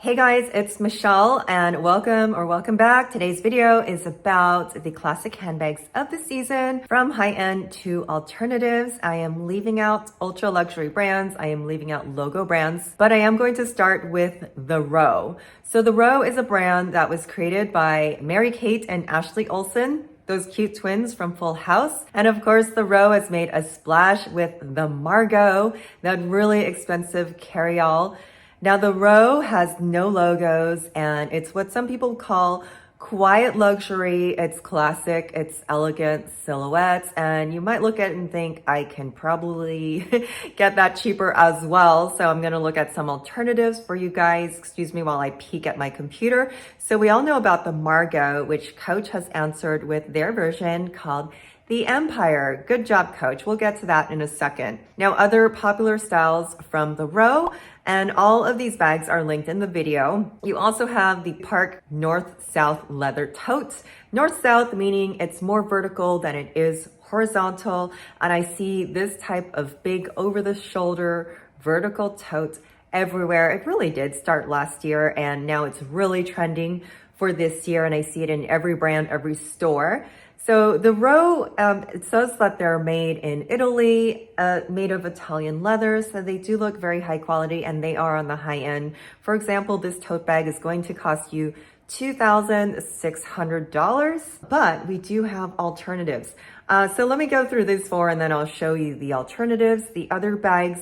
Hey guys, it's Michelle and welcome back. Today's video is about the classic handbags of the season, from high-end to alternatives. I am leaving out ultra luxury brands. I am leaving out logo brands, but I am going to start with the Row. So the Row is a brand that was created by Mary-Kate and Ashley Olsen, those cute twins from Full House. And of course, the Row has made a splash with the Margaux, that really expensive Carryall. Now the Row has no logos and it's what some people call quiet luxury. It's classic, it's elegant silhouettes, and you might look at it and think, I can probably get that cheaper as well. So I'm gonna look at some alternatives for you guys. Excuse me while I peek at my computer. So we all know about the Margaux, which Coach has answered with their version called the Empire. Good job, Coach. We'll get to that in a second. Now, other popular styles from the Row, and all of these bags are linked in the video. You also have the Park North-South leather tote. North-South meaning it's more vertical than it is horizontal. And I see this type of big over-the-shoulder vertical tote everywhere. It really did start last year and now it's really trending for this year. And I see it in every brand, every store. So the Row, it says that they're made in Italy, made of Italian leather, so they do look very high quality and they are on the high end. For example, this tote bag is going to cost you $2,600, but we do have alternatives. So let me go through these four and then I'll show you the alternatives. The other bags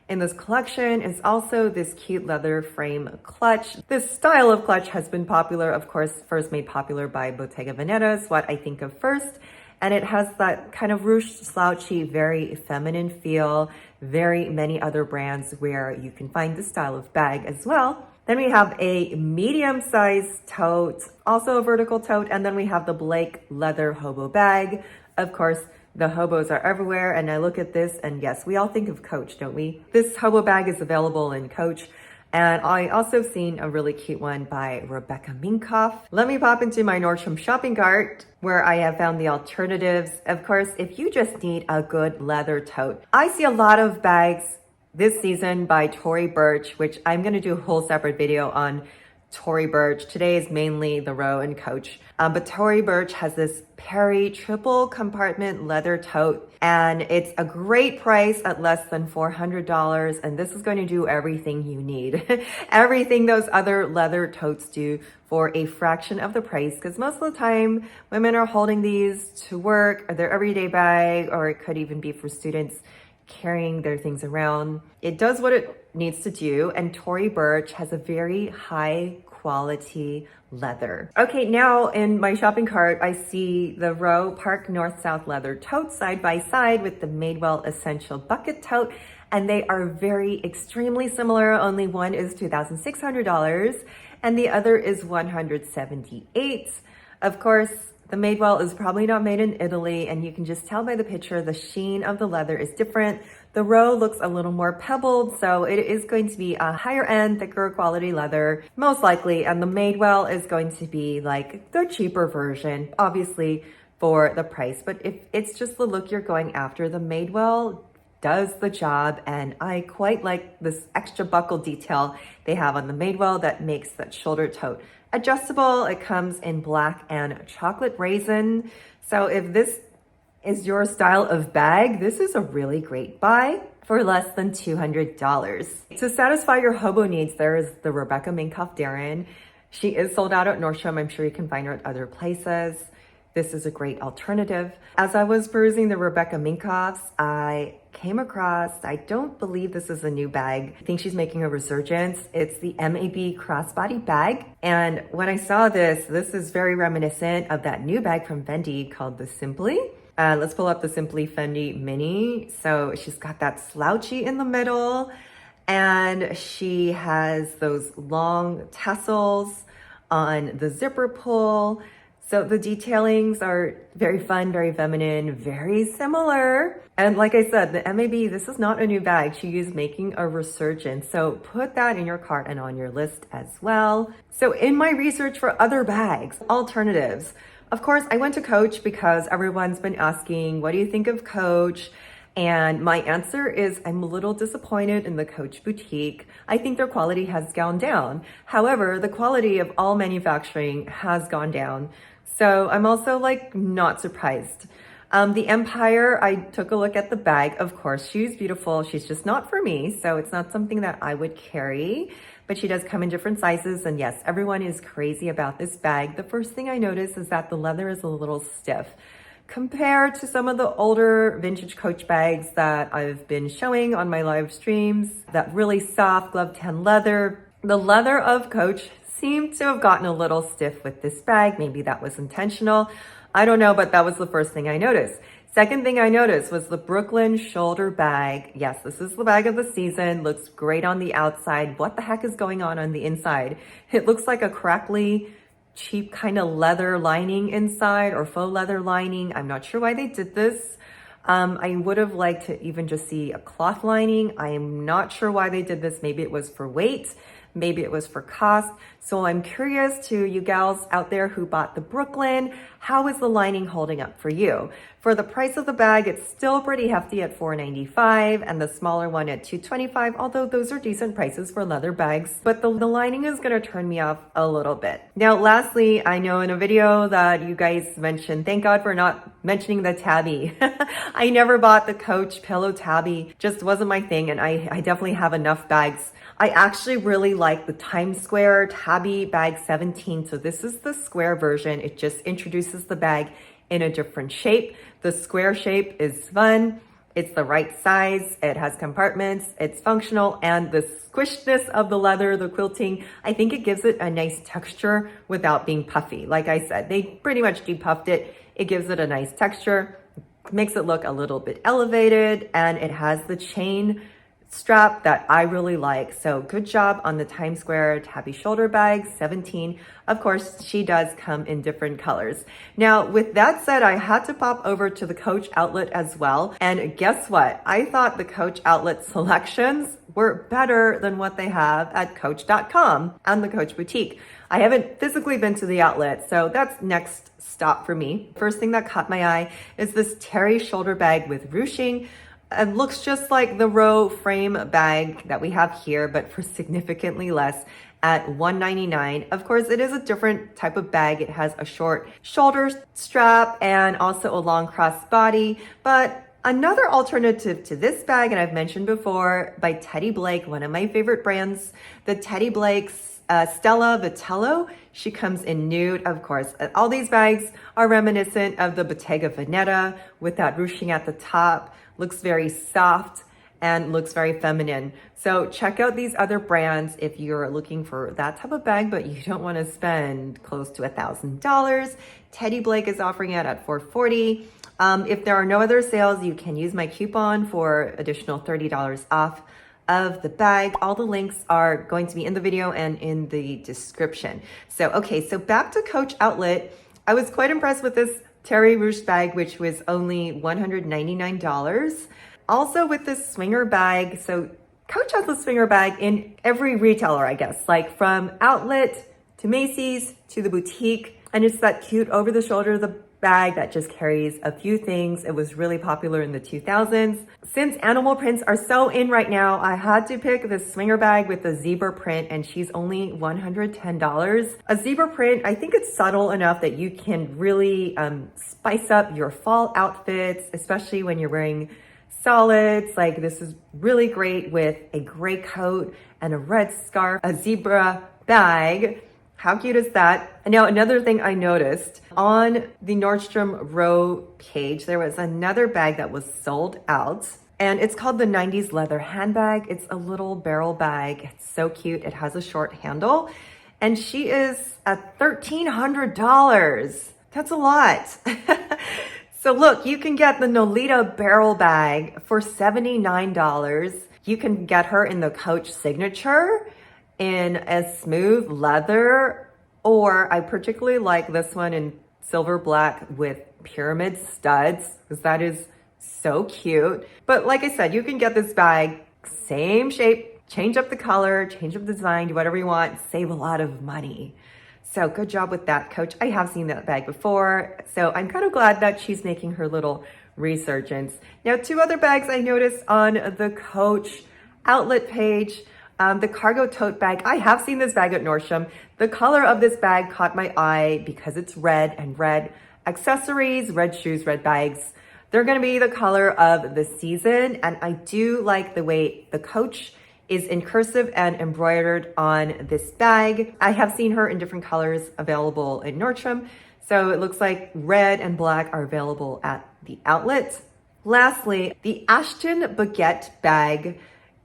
in this collection is also this cute leather frame clutch. This style of clutch has been popular, of course, first made popular by Bottega Veneta, is what I think of first. And it has that kind of ruched, slouchy, very feminine feel. Very many other brands where you can find this style of bag as well. Then we have a medium-sized tote, also a vertical tote. And then we have the Blake leather hobo bag. Of course, the hobos are everywhere, and I look at this and yes, we all think of Coach, don't we? This hobo bag is available in Coach, and I also seen a really cute one by Rebecca Minkoff. Let me pop into my Nordstrom shopping cart where I have found the alternatives. Of course, if you just need a good leather tote, I see a lot of bags this season by Tory Burch, which I'm gonna do a whole separate video on Tory Burch. Today is mainly the Row and Coach. But Tory Burch has this Teri triple compartment leather tote, and it's a great price at less than $400. And this is going to do everything you need. Everything those other leather totes do for a fraction of the price, because most of the time women are holding these to work or their everyday bag, or it could even be for students carrying their things around. It does what it needs to do, and Tory Burch has a very high quality leather. Okay, now in my shopping cart, I see the Row Park North-South leather tote side by side with the Madewell Essential Bucket Tote, and they are very extremely similar. Only one is $2,600 and the other is $178. Of course, the Madewell is probably not made in Italy, and you can just tell by the picture the sheen of the leather is different. The Row looks a little more pebbled, so it is going to be a higher end, thicker quality leather, most likely, and the Madewell is going to be like the cheaper version, obviously for the price. But if it's just the look you're going after, the Madewell does the job, and I quite like this extra buckle detail they have on the Madewell that makes that shoulder tote adjustable. It comes in black and chocolate raisin. So if this is your style of bag, this is a really great buy for less than $200. To satisfy your hobo needs, there is the Rebecca Minkoff Darren. She is sold out at Nordstrom. I'm sure you can find her at other places. This is a great alternative. As I was perusing the Rebecca Minkoffs, I came across, I don't believe this is a new bag. I think she's making a resurgence. It's the MAB crossbody bag. And when I saw this is very reminiscent of that new bag from Fendi called the Simply. Let's pull up the Simply Fendi Mini. So she's got that slouchy in the middle, and she has those long tassels on the zipper pull. So the detailings are very fun, very feminine, very similar. And like I said, the MAB, this is not a new bag. She is making a resurgence. So put that in your cart and on your list as well. So in my research for other bags, alternatives, of course, I went to Coach because everyone's been asking, what do you think of Coach? And my answer is I'm a little disappointed in the Coach boutique. I think their quality has gone down. However, the quality of all manufacturing has gone down. So I'm also like not surprised. The Empire, I took a look at the bag. Of course, she's beautiful. She's just not for me. So it's not something that I would carry, but she does come in different sizes. And yes, everyone is crazy about this bag. The first thing I noticed is that the leather is a little stiff compared to some of the older vintage Coach bags that I've been showing on my live streams. That really soft glove tan leather. The leather of Coach seemed to have gotten a little stiff with this bag. Maybe that was intentional. I don't know, but that was the first thing I noticed. Second thing I noticed was the Brooklyn shoulder bag. Yes, this is the bag of the season. Looks great on the outside. What the heck is going on the inside? It looks like a crackly, cheap kind of leather lining inside, or faux leather lining. I'm not sure why they did this. I would have liked to even just see a cloth lining. I am not sure why they did this. Maybe it was for weight. Maybe it was for cost. So I'm curious to you gals out there who bought the Brooklyn, how is the lining holding up for you? For the price of the bag, it's still pretty hefty at $4.95 and the smaller one at $2.25, although those are decent prices for leather bags, but the lining is gonna turn me off a little bit. Now, lastly, I know in a video that you guys mentioned, thank God for not mentioning the Tabby. I never bought the Coach pillow Tabby, just wasn't my thing, and I definitely have enough bags. I actually really like the Times Square Tabby bag 17. So this is the square version. It just introduces the bag in a different shape. The square shape is fun. It's the right size. It has compartments. It's functional, and the squishness of the leather, the quilting, I think it gives it a nice texture without being puffy. Like I said, they pretty much depuffed it. It gives it a nice texture, makes it look a little bit elevated, and it has the chain strap that I really like. So good job on the Times Square Tabby shoulder bag 17. Of course, she does come in different colors. Now, with that said, I had to pop over to the Coach outlet as well. And guess what? I thought the Coach outlet selections were better than what they have at Coach.com and the Coach boutique. I haven't physically been to the outlet, so that's next stop for me. First thing that caught my eye is this Teri shoulder bag with ruching. It looks just like the Row frame bag that we have here, but for significantly less at $1.99. Of course, it is a different type of bag. It has a short shoulder strap and also a long cross body. But another alternative to this bag, and I've mentioned before, by Teddy Blake, one of my favorite brands, the Teddy Blake's Stella Vitello. She comes in nude, of course. All these bags are reminiscent of the Bottega Veneta with that ruching at the top. Looks very soft and looks very feminine. So check out these other brands if you're looking for that type of bag, but you don't want to spend close to $1,000. Teddy Blake is offering it at $440. If there are no other sales, you can use my coupon for additional $30 off of the bag. All the links are going to be in the video and in the description. So, okay, so back to Coach outlet. I was quite impressed with this Teri ruche bag, which was only $199. Also with this swinger bag, so Coach has a swinger bag in every retailer, I guess, like from outlet to Macy's to the boutique. And it's that cute over the shoulder, the bag that just carries a few things. It was really popular in the 2000s. Since animal prints are so in right now, I had to pick this swinger bag with the zebra print, and she's only $110. A zebra print, I think it's subtle enough that you can really spice up your fall outfits, especially when you're wearing solids. Like this is really great with a gray coat and a red scarf, a zebra bag. How cute is that? And now another thing I noticed on the Nordstrom Row page, there was another bag that was sold out, and it's called the 90s leather handbag. It's a little barrel bag. It's so cute. It has a short handle, and she is at $1,300. That's a lot. So look, you can get the Nolita barrel bag for $79. You can get her in the Coach signature in a smooth leather, or I particularly like this one in silver black with pyramid studs, because that is so cute. But like I said, you can get this bag, same shape, change up the color, change up the design, do whatever you want, save a lot of money. So good job with that, Coach. I have seen that bag before, so I'm kind of glad that she's making her little resurgence. Now, two other bags I noticed on the Coach outlet page. The cargo tote bag. I have seen this bag at Nordstrom. The color of this bag caught my eye because it's red, and red accessories, red shoes, red bags. They're gonna be the color of the season. And I do like the way the Coach is in cursive and embroidered on this bag. I have seen her in different colors available in Nordstrom. So it looks like red and black are available at the outlet. Lastly, the Ashton Baguette bag,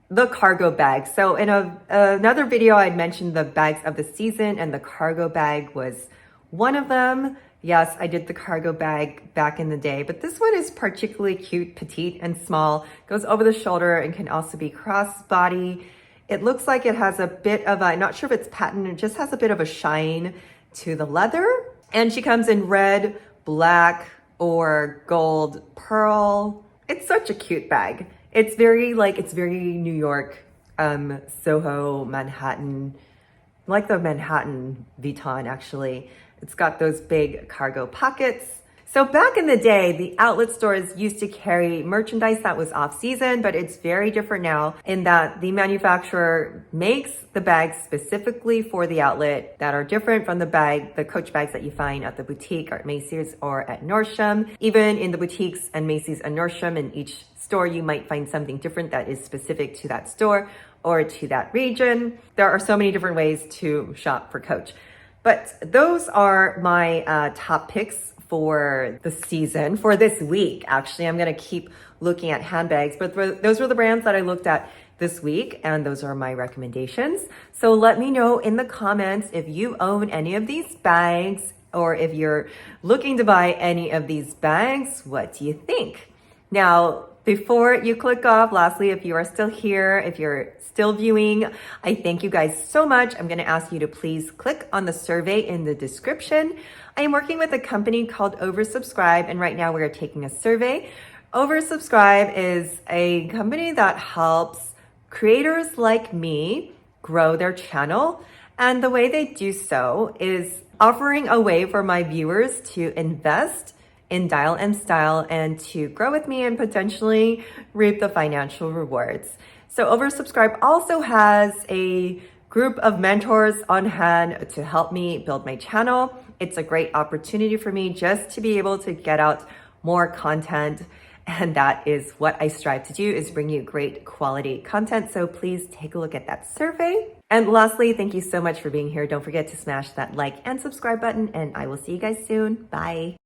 the cargo bag. So in another video, I mentioned the bags of the season, and the cargo bag was one of them. Yes, I did the cargo bag back in the day, but this one is particularly cute, petite and small, goes over the shoulder and can also be crossbody. It looks like it has a bit of a, not sure if it's patent, it just has a bit of a shine to the leather. And she comes in red, black, or gold pearl. It's such a cute bag. It's very New York, Soho, Manhattan, like the Manhattan Vuitton actually. It's got those big cargo pockets. So back in the day, the outlet stores used to carry merchandise that was off season, but it's very different now in that the manufacturer makes the bags specifically for the outlet that are different from the Coach bags that you find at the boutique or at Macy's or at Nordstrom. Even in the boutiques and Macy's and Nordstrom, in each store, you might find something different that is specific to that store or to that region. There are so many different ways to shop for Coach. But those are my top picks for the season, for this week. Actually, I'm gonna keep looking at handbags, but those were the brands that I looked at this week, and those are my recommendations. So let me know in the comments if you own any of these bags, or if you're looking to buy any of these bags, what do you think? Now, before you click off, lastly, if you are still here, if you're still viewing, I thank you guys so much. I'm gonna ask you to please click on the survey in the description. I am working with a company called Oversubscribe, and right now we are taking a survey. Oversubscribe is a company that helps creators like me grow their channel. And the way they do so is offering a way for my viewers to invest in Dial and Style and to grow with me and potentially reap the financial rewards. So Oversubscribe also has a group of mentors on hand to help me build my channel. It's a great opportunity for me just to be able to get out more content. And that is what I strive to do, is bring you great quality content. So please take a look at that survey. And lastly, thank you so much for being here. Don't forget to smash that like and subscribe button, and I will see you guys soon. Bye.